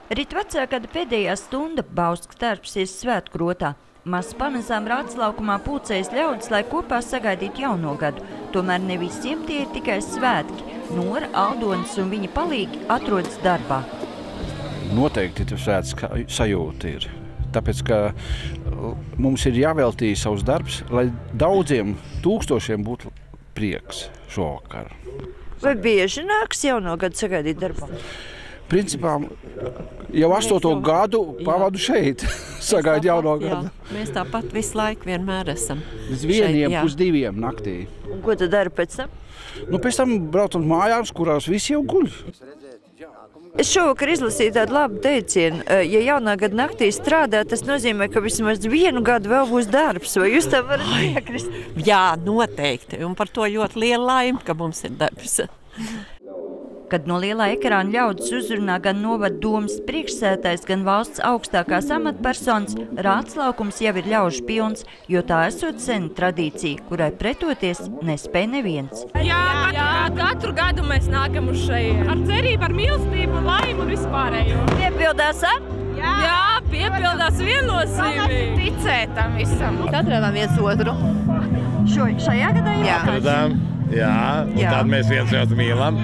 Rīt vecā gada pēdējā stunda Bauskas darbsies svētku rotā. Maz pamazām Rāts laukumā pulcējas ļaudis, lai kopā sagaidītu jauno gadu. Tomēr ne visiem tie ir tikai svētki. Nora, Aldonis un viņa palīgi atrodas darbā. Noteikti tas svētku sajūta ir. Tāpēc, ka mums ir jāveltī savs darbs, lai daudziem tūkstošiem būtu prieks šovakar. Vai bieži nāks jauno gadu sagaidīt darbā? Principā jau 8. gadu pavadu šeit, sagaidu jauno gadu. Mēs tāpat visu laiku vienmēr esam. Līdz 1:00–2:00 naktī. Un ko tad dara pēc tam? Pēc tam braucam mājās, kurās visi jau guļ. Es šovakar izlasīju tādu labu teicienu. Ja jaunā gada naktī strādā, tas nozīmē, ka vismaz 1 gadu vēl būs darbs. Vai jūs tam varat piekrist? Jā, noteikti. Un par to ļoti liela laime, ka mums ir darbs. Kad no lielā ekrāna ļaudis uzrunā gan novada domas priekšsēdētājs, gan valsts augstākās amatpersonas, Rāts laukums jau ir ļaužu pilns, jo tā esot sena tradīcija, kurai pretoties nespēj neviens. Jā, katru gadu mēs nākam uz šeit. Ar cerību, ar mīlestību, laimu un vispārējo. Piepildās ar? Jā, piepildās viennozīmīgi. Ticēt tam visam. Atradām viens otru. Šajā gadā jau? Jā. Jā, un tad mēs viens otru mīlam.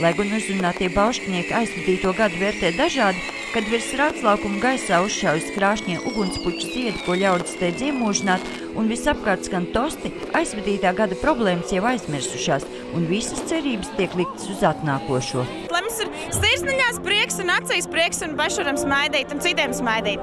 Lai gan uzrunātie baušknieki aizvadīto gadu vērtē dažādi, kad virs Rāts laukuma gaisā uzšaujas krāšņie ugunspuču ziedi, ko ļaudis steidz iemūžināt, un visapkārt skan tosti, aizvadītā gada problēmas jau aizmirsušās, un visas cerības tiek liktas uz atnākošo. Lai mums ir sirsniņās prieks un acīs prieks un paši varam smaidīt un citiem smaidīt.